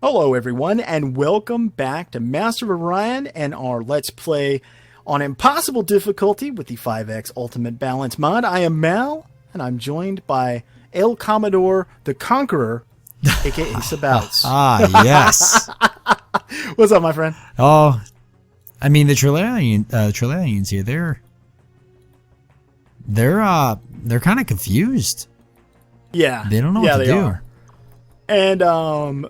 Hello everyone, and welcome back to Master of Orion and our Let's Play on Impossible Difficulty with the 5X Ultimate Balance mod. I am Mal, and I'm joined by El Commodore the Conqueror, aka Sabouts. Yes. What's up, my friend? Oh, I mean the Trillians here, they're kind of confused. Yeah. They don't know what to do. Are. And,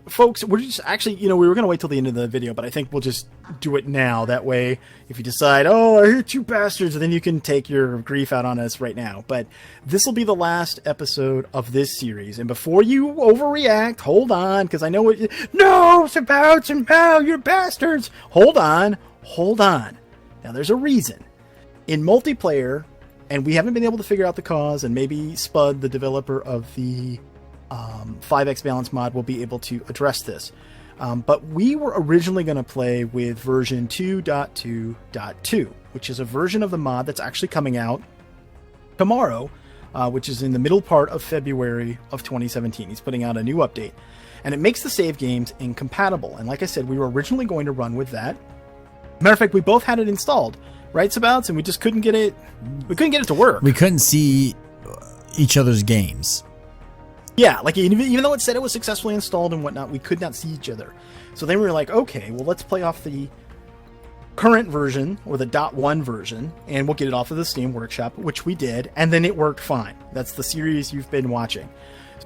folks, we're just actually, we were going to wait till the end of the video, but I think we'll just do it now. That way, if you decide, oh, I hate you bastards, then you can take your grief out on us right now. But this will be the last episode of this series. And before you overreact, hold on, because I know what no, Sabouts and Mal, you're bastards. Hold on. Now, there's a reason. In multiplayer, and we haven't been able to figure out the cause, and maybe Spud, the developer of the 5X balance mod, will be able to address this. But we were originally going to play with version 2.2.2, which is a version of the mod that's actually coming out tomorrow, which is in the middle part of February of 2017. He's putting out a new update, and it makes the save games incompatible. And like I said, we were originally going to run with that. Matter of fact, we both had it installed, right, Sabouts? And we just couldn't get it. We couldn't get it to work. We couldn't see each other's games. Yeah, like even though it said it was successfully installed and whatnot, we could not see each other. So then we were like, okay, well, let's play off the current version, or the .1 version, and we'll get it off of the Steam Workshop, which we did, and then it worked fine. That's the series you've been watching.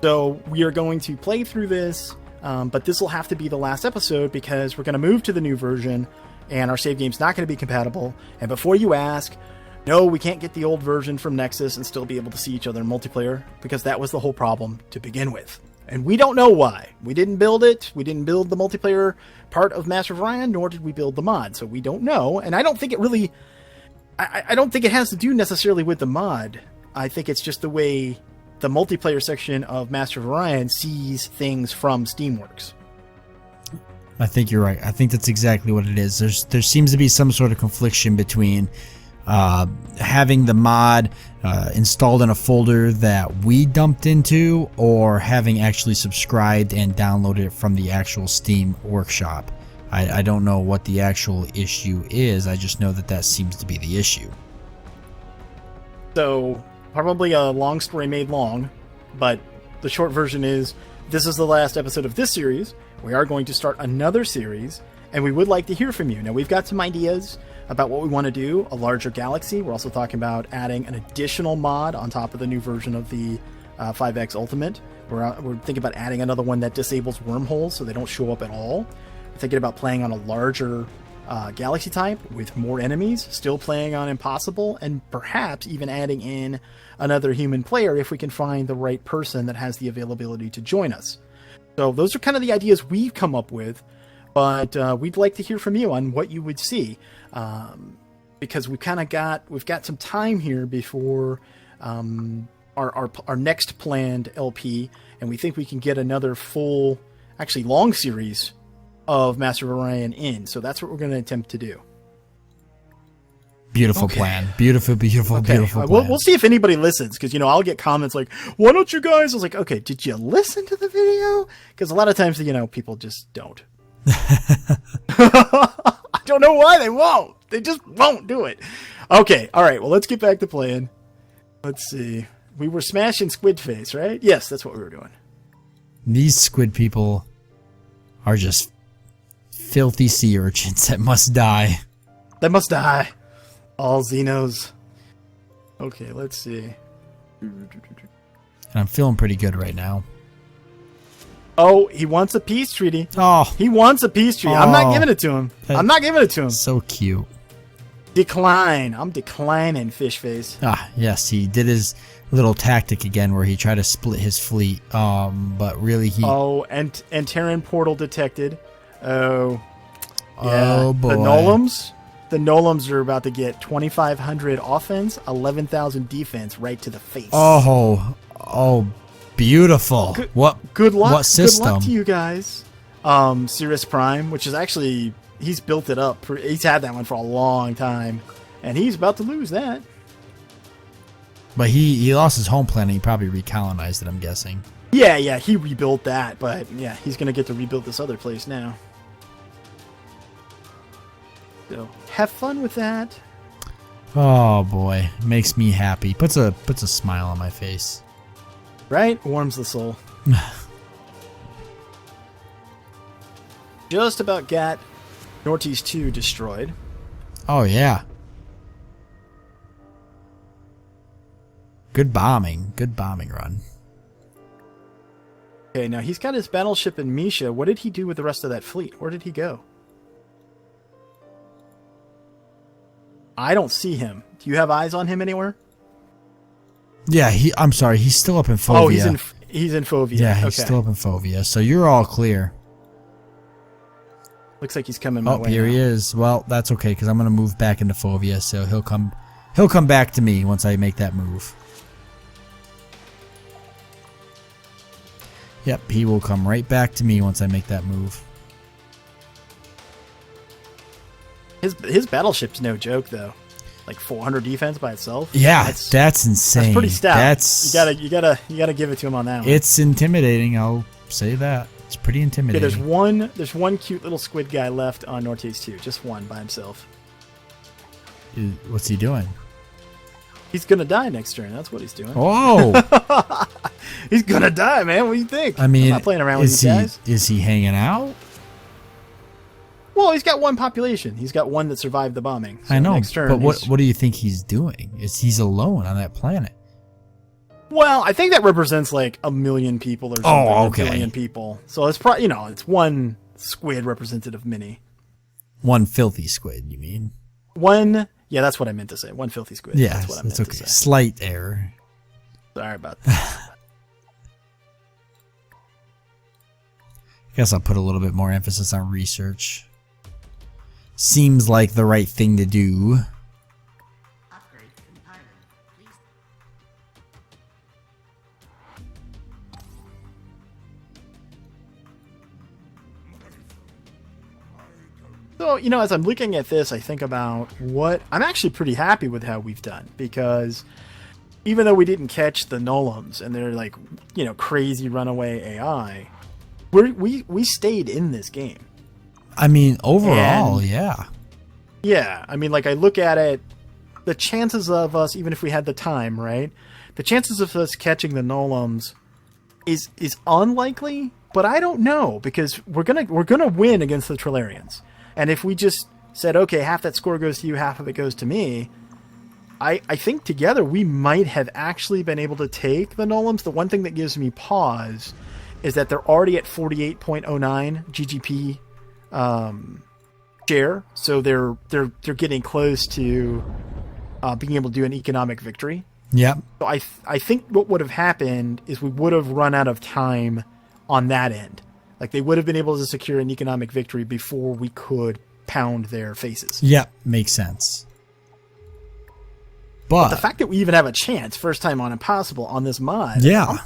So we are going to play through this, but this will have to be the last episode because we're going to move to the new version, and our save game's not going to be compatible. And before you ask, no, we can't get the old version from Nexus and still be able to see each other in multiplayer, because that was the whole problem to begin with. And we don't know why. We didn't build it. We didn't build the multiplayer part of Master of Orion, nor did we build the mod. So we don't know. And I don't think it really... I don't think it has to do necessarily with the mod. I think it's just the way the multiplayer section of Master of Orion sees things from Steamworks. I think you're right. I think that's exactly what it is. There seems to be some sort of confliction between having the mod installed in a folder that we dumped into, or having actually subscribed and downloaded it from the actual Steam Workshop. I don't know what the actual issue is. I just know that seems to be the issue. So, probably a long story made long, but the short version is, this is the last episode of this series. We are going to start another series, and we would like to hear from you. Now, we've got some ideas about what we want to do, a larger galaxy. We're also talking about adding an additional mod on top of the new version of the 5X Ultimate. We're thinking about adding another one that disables wormholes so they don't show up at all. We're thinking about playing on a larger galaxy type with more enemies, still playing on Impossible, and perhaps even adding in another human player if we can find the right person that has the availability to join us. So those are kind of the ideas we've come up with, but we'd like to hear from you on what you would see. Because we've got some time here before our next planned LP, and we think we can get another full, actually long series of Master of Orion in. So that's what we're going to attempt to do. Beautiful plan. Beautiful plan. We'll see if anybody listens, because I'll get comments like, "Why don't you guys?" I was like, "Okay, did you listen to the video?" Because a lot of times, people just don't. I don't know why they won't. They just won't do it. Okay, all right. Well, let's get back to playing. Let's see. We were smashing Squid Face, right? Yes, that's what we were doing. These squid people are just filthy sea urchins that must die. They must die. All Xenos. Okay, let's see. And I'm feeling pretty good right now. Oh, he wants a peace treaty. Oh. He wants a peace treaty. I'm not giving it to him. So cute. Decline. I'm declining, fish face. Ah, yes, he did his little tactic again where he tried to split his fleet. But really he... Oh, and Terran portal detected. Oh. Yeah. Oh, boy. The Nolums are about to get 2,500 offense, 11,000 defense right to the face. Oh, beautiful. Good luck. What system? Good luck to you guys. Cirrus Prime, which is actually, he's built it up. He's had that one for a long time, and he's about to lose that. But he lost his home planet. He probably recolonized it, I'm guessing. Yeah, he rebuilt that, but yeah, he's gonna get to rebuild this other place now. So have fun with that. Oh boy, makes me happy. Puts a smile on my face. Right? Warms the soul. Just about got Northeast 2 destroyed. Oh yeah. Good bombing run. Okay, now he's got his battleship in Misha. What did he do with the rest of that fleet? Where did he go? I don't see him. Do you have eyes on him anywhere? Yeah, I'm sorry, he's still up in Fovia. Oh, he's in Fovia. Yeah, he's still up in Fovia. So you're all clear. Looks like he's coming my way. Oh, here he is. Well, that's okay because I'm gonna move back into Fovia, so he'll come back to me once I make that move. Yep, he will come right back to me once I make that move. His battleship's no joke though. Like 400 defense by itself. Yeah, that's insane. That's pretty stout. That's you gotta give it to him on that one. It's intimidating. I'll say that. It's pretty intimidating. Okay, there's one cute little squid guy left on Northeast 2. Just one by himself. What's he doing? He's gonna die next turn. That's what he's doing. Oh, he's gonna die, man. What do you think? I mean, I'm not playing around with these guys. Is he hanging out? Well, he's got one population. He's got one that survived the bombing. So I know, next turn, but what do you think he's doing? He's alone on that planet. Well, I think that represents like 1 million people or something. Oh, okay. 1 billion people. So it's probably, it's one squid represented of many. One filthy squid, you mean? Yeah, that's what I meant to say. One filthy squid. Yeah, that's what I meant okay. to say. Slight error. Sorry about that. Guess I'll put a little bit more emphasis on research. Seems like the right thing to do. So, as I'm looking at this, I think about I'm actually pretty happy with how we've done, because even though we didn't catch the Nolums and they're like, crazy runaway AI, we stayed in this game. I mean, overall, yeah. Yeah, I mean, like, I look at it, the chances of us, even if we had the time, right? The chances of us catching the Nolums is unlikely, but I don't know, because we're gonna win against the Trilarians. And if we just said, okay, half that score goes to you, half of it goes to me, I think together we might have actually been able to take the Nolums. The one thing that gives me pause is that they're already at 48.09 GGP share, so they're getting close to being able to do an economic victory. Yep. So I think what would have happened is we would have run out of time on that end. Like, they would have been able to secure an economic victory before we could pound their faces. Yep, makes sense. But the fact that we even have a chance, first time on Impossible, on this mod, yeah,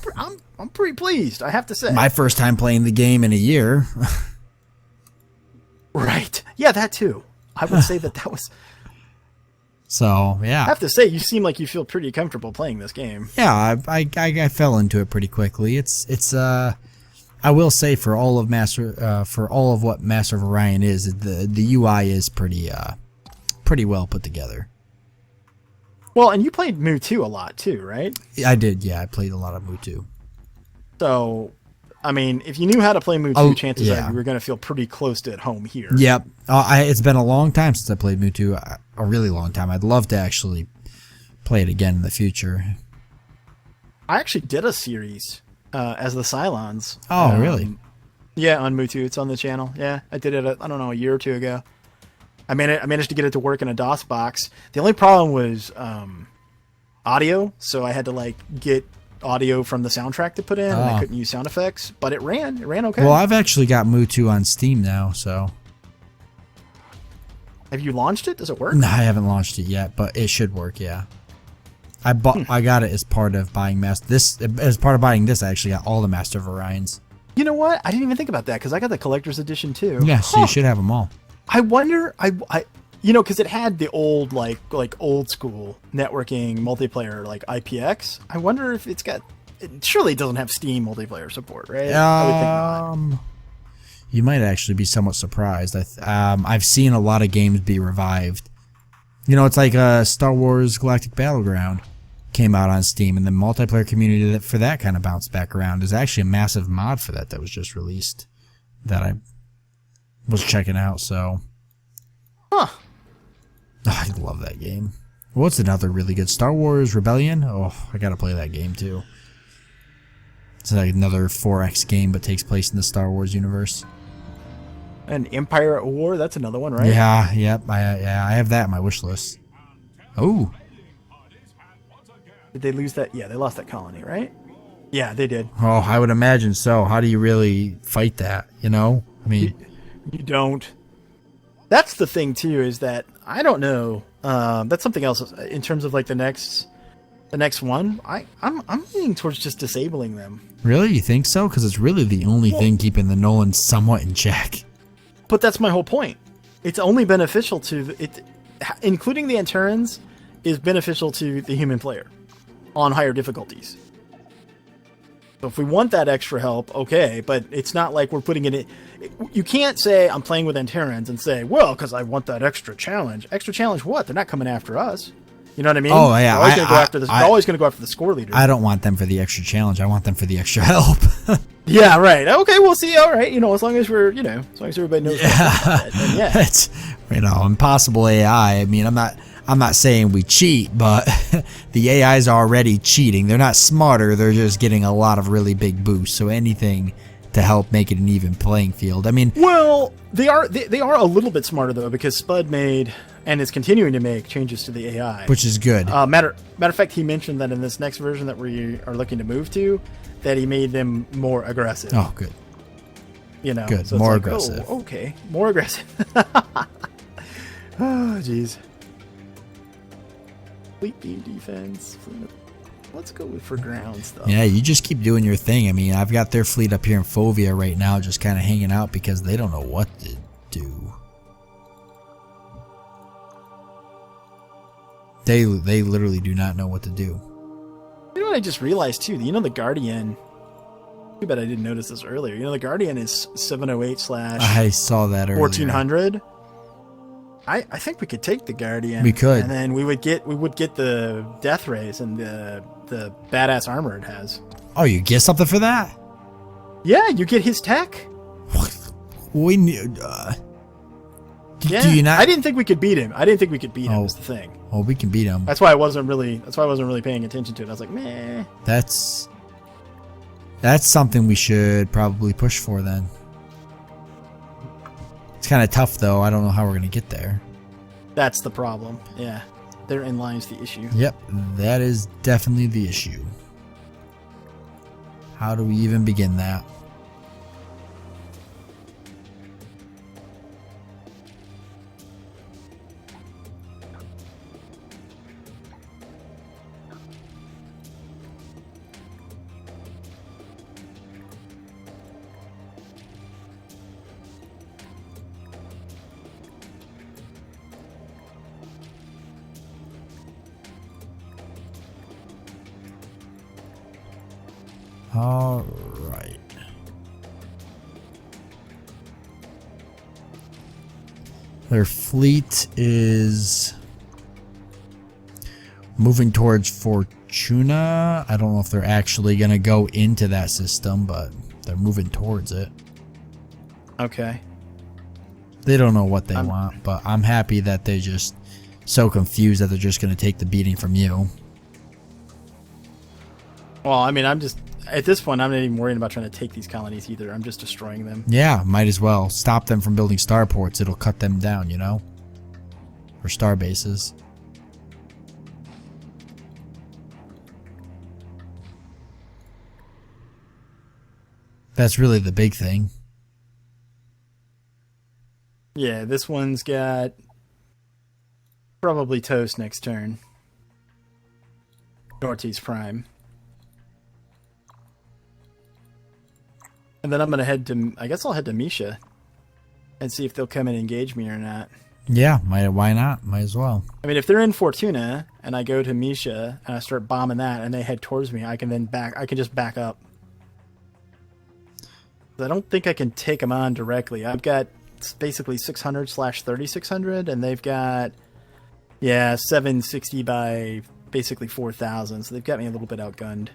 I'm pretty pleased, I have to say. My first time playing the game in a year. Right. Yeah, that too. I would say that was... So, yeah. I have to say, you seem like you feel pretty comfortable playing this game. Yeah, I fell into it pretty quickly. It's I will say for all of what Master of Orion is, the UI is pretty well put together. Well, and you played Mu 2 a lot too, right? I did, yeah. I played a lot of Mu 2. So, I mean, if you knew how to play Mu 2, chances are you were going to feel pretty close to at home here. Yep. It's been a long time since I played Mu 2. A really long time. I'd love to actually play it again in the future. I actually did a series as the Cylons. Oh, really? Yeah, on Mu 2. It's on the channel. Yeah, I did it, a year or two ago. I managed to get it to work in a DOS box. The only problem was audio, so I had to get audio from the soundtrack to put in, and I couldn't use sound effects, but it ran okay. Well, I've actually got Mu 2 on Steam now, so... Have you launched it? Does it work? No, I haven't launched it yet, but it should work, yeah. I got it as part of buying this. As part of buying this, I actually got all the Master of Orions. You know what? I didn't even think about that, because I got the collector's edition too. Yeah, so you should have them all. I wonder, because it had the old, like old school networking multiplayer, like IPX. I wonder if it's got surely it doesn't have Steam multiplayer support, right? I would think not. You might actually be somewhat surprised. I've seen a lot of games be revived. You know, it's like Star Wars Galactic Battleground came out on Steam, and the multiplayer community for that kind of bounced back around. There's actually a massive mod for that was just released that I was checking out. So, huh? I love that game. What's another really good? Star Wars Rebellion? Oh, I gotta play that game too. It's like another 4X game, but takes place in the Star Wars universe. And Empire at War, that's another one, right? Yeah, yep. I have that on my wish list. Oh. Did they lose that? Yeah, they lost that colony, right? Yeah, they did. Oh, I would imagine so. How do you really fight that, you know? I mean... You don't. That's the thing, too, is that, I don't know. That's something else in terms of, like, the next one. I'm leaning towards just disabling them. Really? You think so? Because it's really the only thing keeping the Nolans somewhat in check. But that's my whole point. It's only beneficial to... including the Anturans is beneficial to the human player on higher difficulties. So if we want that extra help, okay, but it's not like we're putting it in... You can't say, I'm playing with Anturans and say, well, because I want that extra challenge. Extra challenge what? They're not coming after us. You know what I mean? Oh, yeah. They're always going to go after the score leaders. I don't want them for the extra challenge. I want them for the extra help. Yeah, right. Okay, we'll see. All right. You know, as long as we're, as long as everybody knows. Yeah. Yeah. It's, impossible AI. I mean, I'm not saying we cheat, but the AIs are already cheating. They're not smarter. They're just getting a lot of really big boosts. So anything to help make it an even playing field. I mean, well, they are a little bit smarter though, because Spud made and is continuing to make changes to the AI, which is good. Matter of fact, he mentioned that in this next version that we are looking to move to, that he made them more aggressive. Oh, good. Good. So more like, aggressive. Oh, okay, more aggressive. Oh, jeez. Fleet beam defense. Let's go for ground stuff. Yeah, you just keep doing your thing. I mean, I've got their fleet up here in Fovea right now, just kind of hanging out because they don't know what to do. They literally do not know what to do. You know what I just realized too? The Guardian. Too bad I didn't notice this earlier. The Guardian is 708/ I saw that earlier. 1400. I think we could take the Guardian. We could, and then we would get the death rays and the badass armor it has. Oh, you get something for that? Yeah, you get his tech. We need. Yeah. Do you not? I didn't think we could beat him. Is the thing. Oh, we can beat him. That's why I wasn't really paying attention to it. I was like, meh. That's something we should probably push for then. It's kind of tough though. I don't know how we're gonna get there. That's the problem. Yeah, therein lies the issue. Yep, that is definitely the issue. How do we even begin that? All right. Their fleet is moving towards Fortuna. I don't know if they're actually going to go into that system, but they're moving towards it. Okay. They don't know what they want, but I'm happy that they're just so confused that they're just going to take the beating from you. Well, I mean, at this point, I'm not even worrying about trying to take these colonies either. I'm just destroying them. Yeah, might as well. Stop them from building starports. It'll cut them down, or star bases. That's really the big thing. Yeah, this one's got probably toast next turn. Ortiz Prime. And then I'm going to I'll head to Misha and see if they'll come and engage me or not. Yeah, why not? Might as well. I mean, if they're in Fortuna and I go to Misha and I start bombing that, and they head towards me, I can then I can just back up. I don't think I can take them on directly. I've got basically 600/3600, and they've got 760 by basically 4,000. So they've got me a little bit outgunned.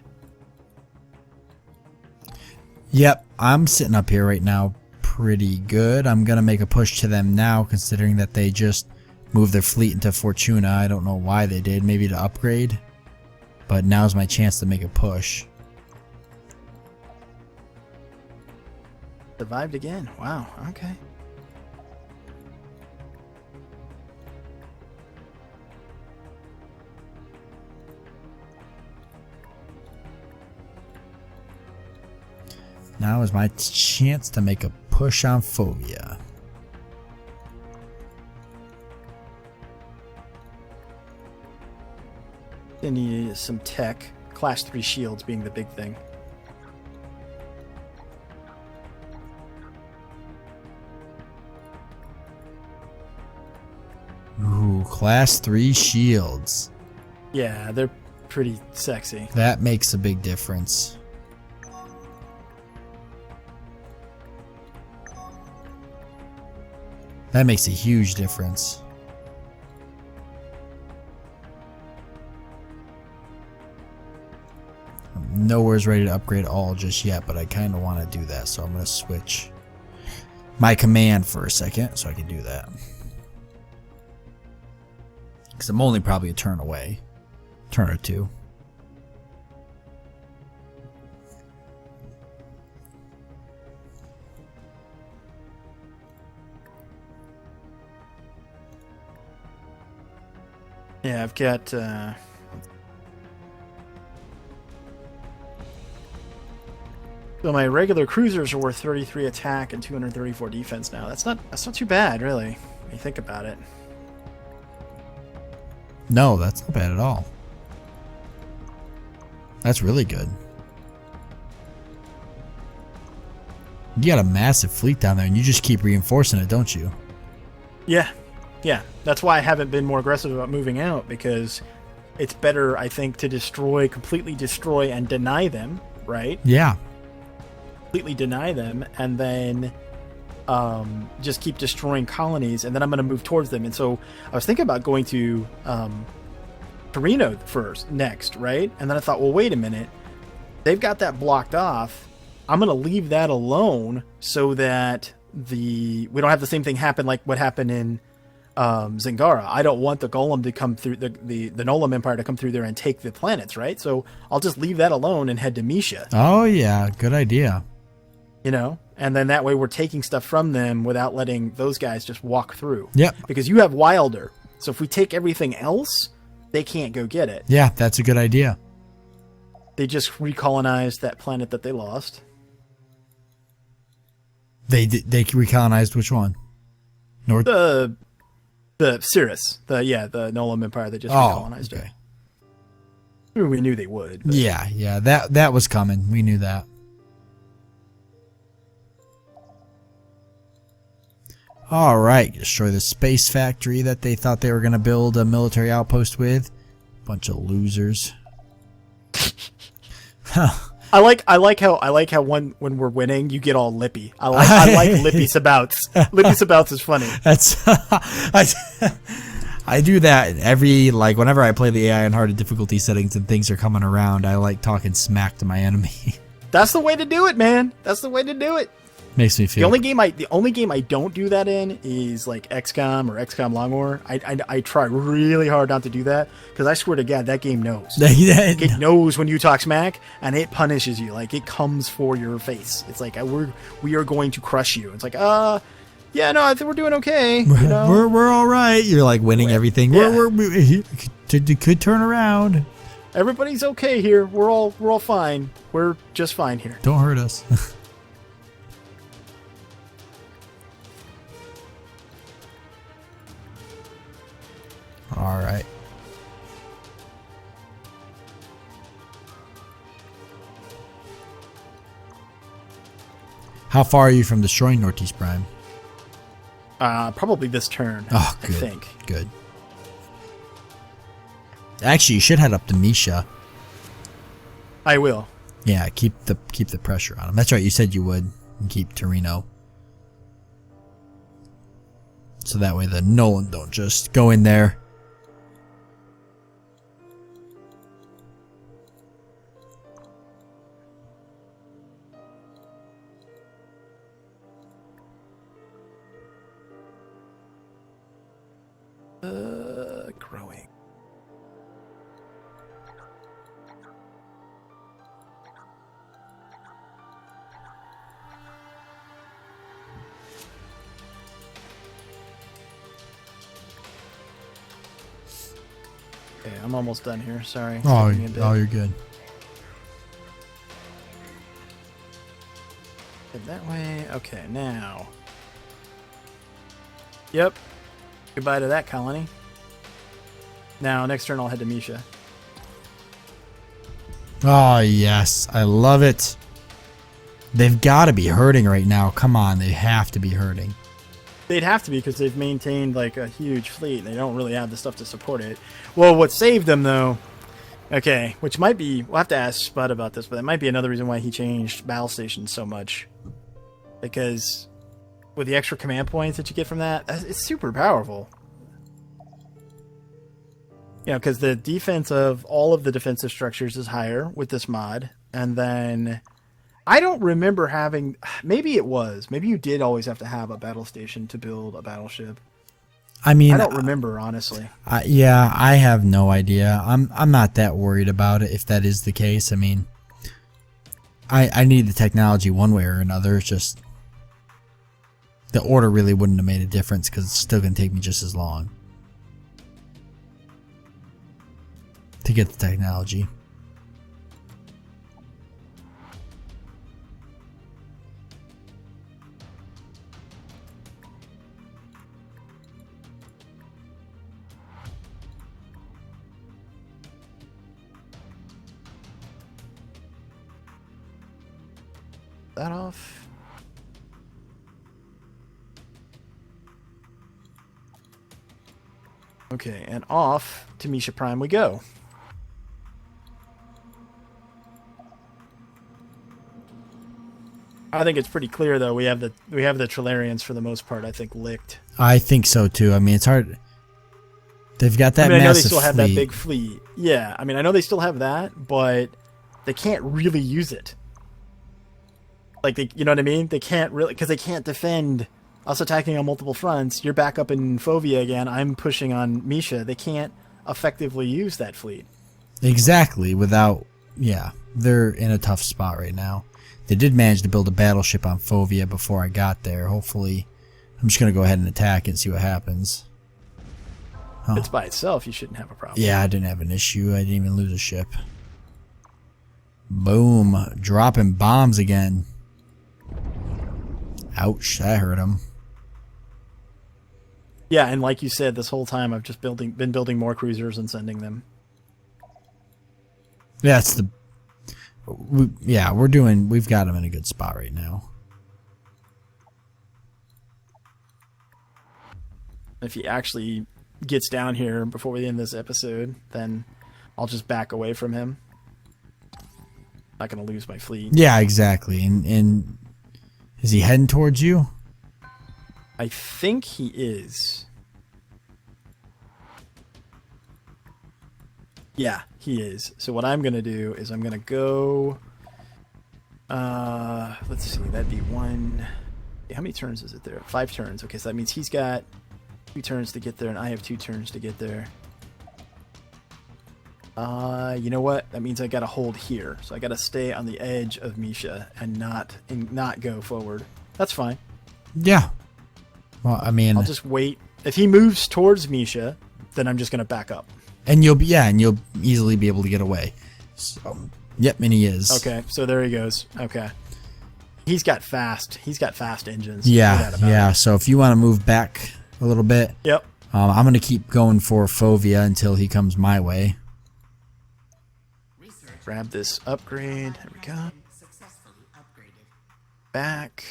Yep, I'm sitting up here right now pretty good. I'm gonna make a push to them now, considering that they just moved their fleet into Fortuna. I don't know why they did, maybe to upgrade, but now's my chance to make a push. Survived again. Wow. Okay. Now is my chance to make a push on Phobia. Then you need some tech. Class 3 shields being the big thing. Ooh, class 3 shields. Yeah, they're pretty sexy. That makes a big difference. That makes a huge difference. I'm nowhere's ready to upgrade all just yet, but I kind of want to do that, so I'm going to switch my command for a second so I can do that. Because I'm only probably a turn away. Turn or two. Yeah, I've got so my regular cruisers are worth 33 attack and 234 defense now. That's not too bad, really, when you think about it. No, that's not bad at all. That's really good. You got a massive fleet down there, and you just keep reinforcing it, don't you? Yeah. That's why I haven't been more aggressive about moving out, because it's better, I think, to completely destroy and deny them, right? Yeah. Completely deny them, and then just keep destroying colonies, and then I'm going to move towards them. And so I was thinking about going to Torino next, right? And then I thought, well, wait a minute. They've got that blocked off. I'm going to leave that alone so that we don't have the same thing happen like what happened in Zingara. I don't want the Golem to come through, the Nolam Empire to come through there and take the planets, right? So I'll just leave that alone and head to Misha. Oh, yeah. Good idea. You know? And then that way we're taking stuff from them without letting those guys just walk through. Yep. Because you have Wilder. So if we take everything else, they can't go get it. Yeah, that's a good idea. They just recolonized that planet that they lost. They recolonized which one? North? The Cirrus. The Nolam Empire. They just recolonized it. I mean, we knew they would. But. Yeah. That was coming. We knew that. All right. Destroy the space factory that they thought they were going to build a military outpost with. Bunch of losers. I like how when we're winning you get all lippy. I like lippy Sabouts. Lippy Sabouts is funny. That's I do that whenever I play the AI in harder difficulty settings and things are coming around. I like talking smack to my enemy. That's the way to do it, man. That's the way to do it. Makes me feel. The only game I don't do that in is like XCOM or XCOM Long War. I try really hard not to do that because I swear to God that game knows. It knows when you talk smack and it punishes you. Like it comes for your face. It's like we are going to crush you. It's like yeah, no, I think we're doing okay. You know? We're all right. You're like winning everything. Yeah. We could turn around. Everybody's okay here. We're all fine. We're just fine here. Don't hurt us. All right. How far are you from destroying Northeast Prime? Probably this turn. Oh, good. I think. Good. Actually, you should head up to Misha. I will. Yeah, keep the pressure on him. That's right, you said you would. And keep Torino. So that way the Nolan don't just go in there. Growing. Okay, I'm almost done here. Sorry. It's taking me a bit. You're good. Head that way. Okay, now. Yep. Goodbye to that colony. Now, next turn I'll head to Misha. Oh, yes. I love it. They've got to be hurting right now. Come on, they have to be hurting. They'd have to be because they've maintained like a huge fleet and they don't really have the stuff to support it. Well, what saved them though, okay, which might be, we'll have to ask Spud about this, but that might be another reason why he changed battle stations so much. Because with the extra command points that you get from that, it's super powerful. You know, because the defense of all of the defensive structures is higher with this mod. And then I don't remember having, maybe it was, maybe you did always have to have a battle station to build a battleship. I mean, I don't remember, honestly. Yeah, I have no idea. I'm not that worried about it if that is the case. I mean, I need the technology one way or another. It's just the order really wouldn't have made a difference because it's still going to take me just as long to get the technology. That off. Okay, and off to Misha Prime we go. I think it's pretty clear though. We have the Trilarians for the most part. I think licked. I think so too. I mean, it's hard. They've got that I massive know they still have fleet. that big fleet. Yeah, I mean, I know they still have that, but they can't really use it. Like, you know what I mean? They can't really, because they can't defend us attacking on multiple fronts. You're back up in Fovea again. I'm pushing on Misha. They can't effectively use that fleet. Exactly. Without, yeah, they're in a tough spot right now. They did manage to build a battleship on Fovea before I got there. Hopefully, I'm just going to go ahead and attack and see what happens. If it's by itself, you shouldn't have a problem. Yeah, I didn't have an issue. I didn't even lose a ship. Boom. Dropping bombs again. Ouch, that hurt him. Yeah, and like you said, this whole time I've just been building more cruisers and sending them. That's the... we've got him in a good spot right now. If he actually gets down here before we end this episode, then I'll just back away from him. Not going to lose my fleet. Yeah, exactly. And is he heading towards you? I think he is. Yeah, he is. So what I'm going to do is I'm going to go... let's see, that'd be one... Yeah, how many turns is it there? 5 turns. Okay, so that means he's got 2 turns to get there, and I have 2 turns to get there. You know what? That means I got to hold here. So I got to stay on the edge of Misha and not go forward. That's fine. Yeah. Well, I mean, I'll just wait. If he moves towards Misha, then I'm just going to back up. And you'll easily be able to get away. So, yep, and he is. Okay, so there he goes. Okay. He's got fast engines. Yeah, yeah. So if you want to move back a little bit, yep. I'm going to keep going for Fovea until he comes my way. Grab this upgrade. There we go. Back.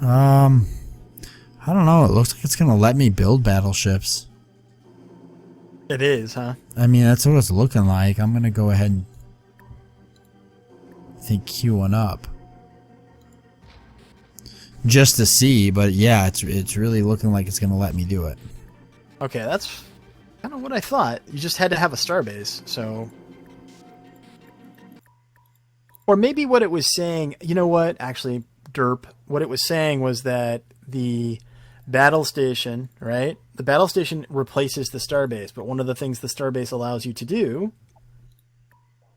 I don't know. It looks like it's going to let me build battleships. It is, huh? I mean, that's what it's looking like. I'm going to go ahead and queue one up. Just to see, but yeah, it's really looking like it's going to let me do it. Okay, that's kind of what I thought. You just had to have a starbase, so... Or maybe what it was saying... You know what? Actually, derp. What it was saying was that the battle station, right? The battle station replaces the starbase, but one of the things the starbase allows you to do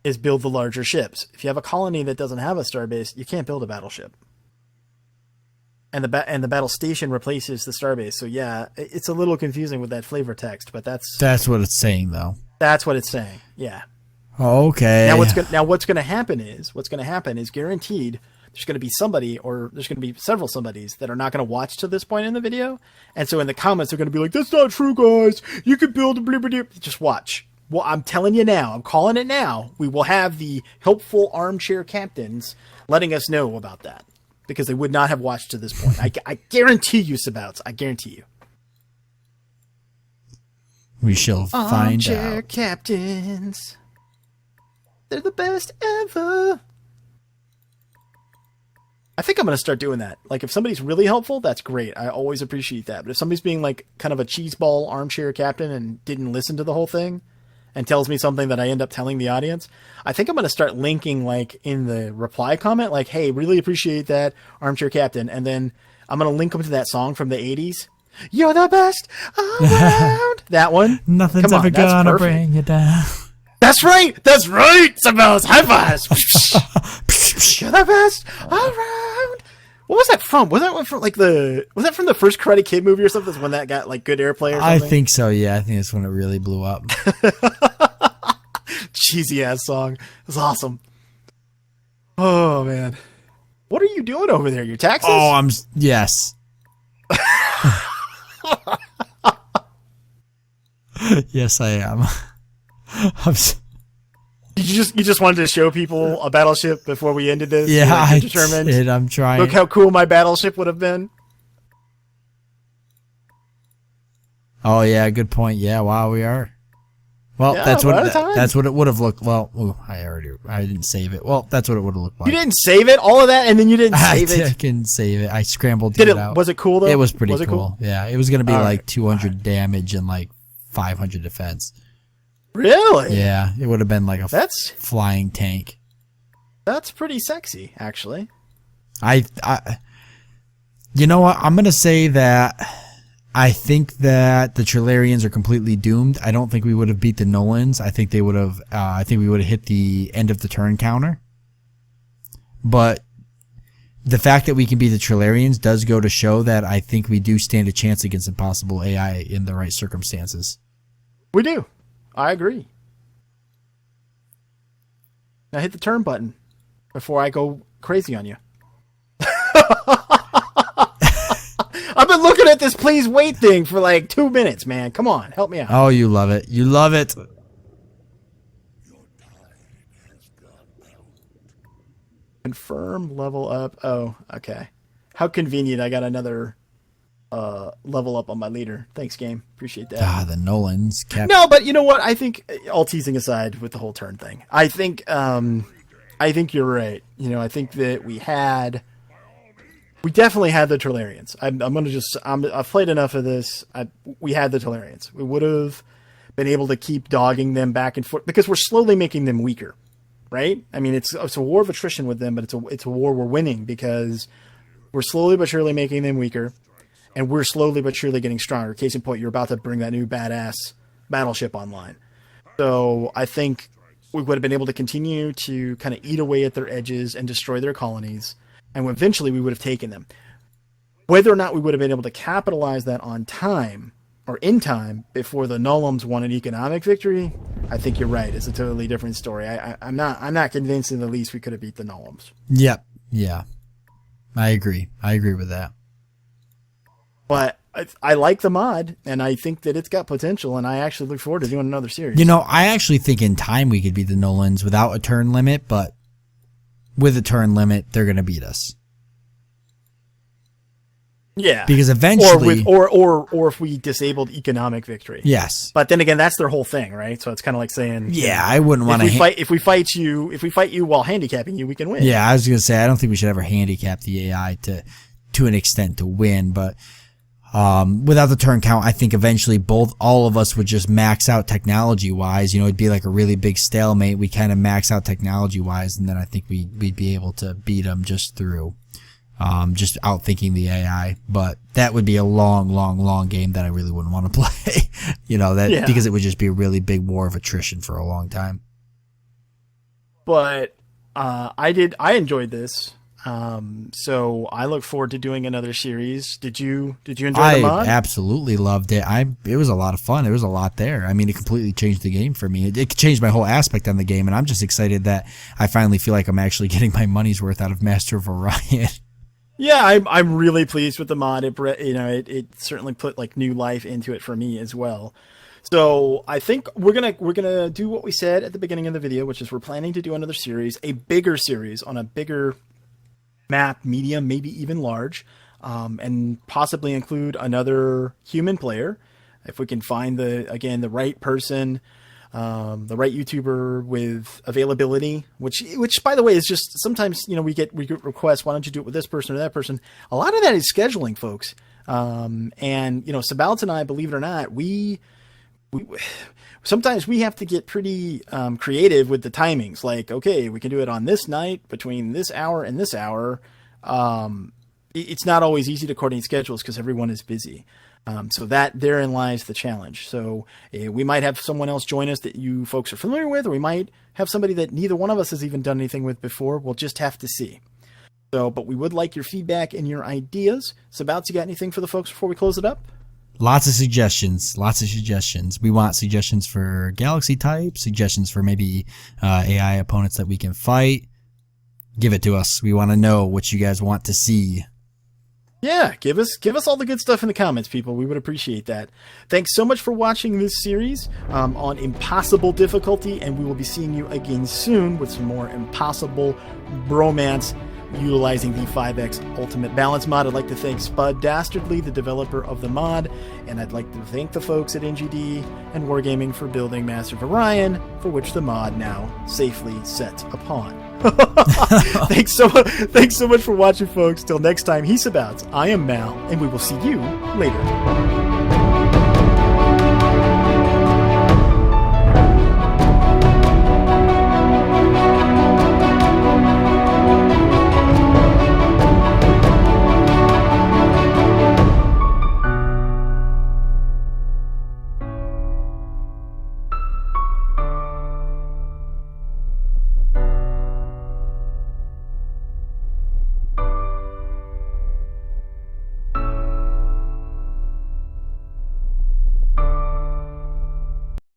is build the larger ships. If you have a colony that doesn't have a starbase, you can't build a battleship. And the battle station replaces the starbase. So yeah, it's a little confusing with that flavor text, but that's what it's saying, though. That's what it's saying. Yeah. Okay. Now what's going to happen is guaranteed there's going to be somebody, or there's going to be several somebodies that are not going to watch to this point in the video, and so in the comments they're going to be like, "That's not true, guys. You can build a blah, blah, blah." Just watch. Well, I'm telling you now. I'm calling it now. We will have the helpful armchair captains letting us know about that, because they would not have watched to this point. I guarantee you, Sabouts. I guarantee you. We shall find Armchair out. captains. They're the best ever. I think I'm going to start doing that. Like, if somebody's really helpful, that's great. I always appreciate that. But if somebody's being like kind of a cheeseball armchair captain and didn't listen to the whole thing and tells me something that I end up telling the audience, I think I'm going to start linking, like, in the reply comment, like, "Hey, really appreciate that, armchair captain." And then I'm going to link them to that song from the 80s. "You're the best around." That one. Nothing's ever gonna bring you down. That's right. That's right. Sabouts. High fives. You're the best around. What was that from? Was that one from was that from the first Karate Kid movie or something? That's when that got like good airplay or something? I think so. Yeah, I think that's when it really blew up. Cheesy ass song. It was awesome. Oh man, what are you doing over there? Your taxes? Oh, yes. Yes, I am. You just wanted to show people a battleship before we ended this? Yeah, I determined. Did. I'm trying. Look how cool my battleship would have been. Oh yeah, good point. Yeah, wow, we are. Well, Yeah, that's what what it would have looked. Well, I didn't save it. Well, that's what it would have looked like. You didn't save it, all of that, and then you didn't save it. I couldn't save it. I scrambled to get it out. Was it cool though? It was pretty It cool. Yeah, it was gonna be All like right. 200 damage and like 500 defense. Really? Yeah, it would have been like a That's flying tank. pretty sexy, actually. You know what? I'm gonna say that I think that the Trilarians are completely doomed. I don't think we would have beat the Nolans. I think they would have. I think we would have hit the end of the turn counter. But the fact that we can beat the Trilarians does go to show that I think we do stand a chance against impossible AI in the right circumstances. We do. I agree. Now hit the turn button before I go crazy on you. I've been looking at this please wait thing for like 2 minutes, man. Come on, help me out. Oh, you love it. You love it. Confirm level up. Oh, okay. How convenient. I got another level up on my leader. Thanks, game. Appreciate that. Ah, the Nolans. No, but you know what? I think, all teasing aside with the whole turn thing, I think you're right. You know, I think that we definitely had the Trilarians. I've played enough of this. We had the Trilarians. We would have been able to keep dogging them back and forth because we're slowly making them weaker, right? I mean, it's a war of attrition with them, but it's a war we're winning because we're slowly but surely making them weaker. And we're slowly but surely getting stronger. Case in point, you're about to bring that new badass battleship online. So I think we would have been able to continue to kind of eat away at their edges and destroy their colonies. And eventually we would have taken them. Whether or not we would have been able to capitalize that on time or in time before the Nullums won an economic victory, I think you're right. It's a totally different story. I'm not convinced in the least we could have beat the Nullums. Yep. Yeah. I agree. I agree with that. But I like the mod, and I think that it's got potential, and I actually look forward to doing another series. You know, I actually think in time we could beat the Nolans without a turn limit, but with a turn limit, they're going to beat us. Yeah. Because eventually, or if we disabled economic victory. yes. But then again, that's their whole thing, right? So it's kind of like saying, Yeah, I wouldn't want to if we fight you while handicapping you, we can win. Yeah, I was gonna say I don't think we should ever handicap the AI to an extent to win, but without the turn count, I think eventually all of us would just max out technology wise. You know, it'd be like a really big stalemate. We kind of max out technology wise, and then I think we'd be able to beat them just through just outthinking the AI. But that would be a long game that I really wouldn't want to play. You know, because it would just be a really big war of attrition for a long time. But I enjoyed this. So I look forward to doing another series. Did you enjoy the mod? I absolutely loved it. It was a lot of fun. There was a lot there. I mean, it completely changed the game for me. It changed my whole aspect on the game, and I'm just excited that I finally feel like I'm actually getting my money's worth out of Master of Orion. Yeah, I'm really pleased with the mod. It certainly put like new life into it for me as well. So I think we're gonna do what we said at the beginning of the video, which is we're planning to do another series, a bigger series on a bigger map, medium, maybe even large, and possibly include another human player if we can find the right person, the right YouTuber with availability, which by the way is just sometimes, you know, we get requests, why don't you do it with this person or that person? A lot of that is scheduling, folks. And you know, Sabouts and I, believe it or not, we sometimes we have to get pretty creative with the timings. Like, okay, we can do it on this night between this hour and this hour. It's not always easy to coordinate schedules because everyone is busy. So therein lies the challenge. So we might have someone else join us that you folks are familiar with, or we might have somebody that neither one of us has even done anything with before. We'll just have to see. So, but we would like your feedback and your ideas. Sabouts, you got anything for the folks before we close it up? Lots of suggestions. We want suggestions for galaxy types, suggestions for maybe AI opponents that we can fight. Give it to us. We want to know what you guys want to see. Yeah, give us all the good stuff in the comments, people. We would appreciate that. Thanks so much for watching this series on impossible difficulty, and we will be seeing you again soon with some more impossible bromance utilizing the 5X Ultimate Balance mod. I'd like to thank Spud Dastardly, the developer of the mod, and I'd like to thank the folks at NGD and Wargaming for building Master of Orion, for which the mod now safely sets upon. Thanks so much for watching, folks. Till next time, he's Sabouts. I am Mal, and we will see you later.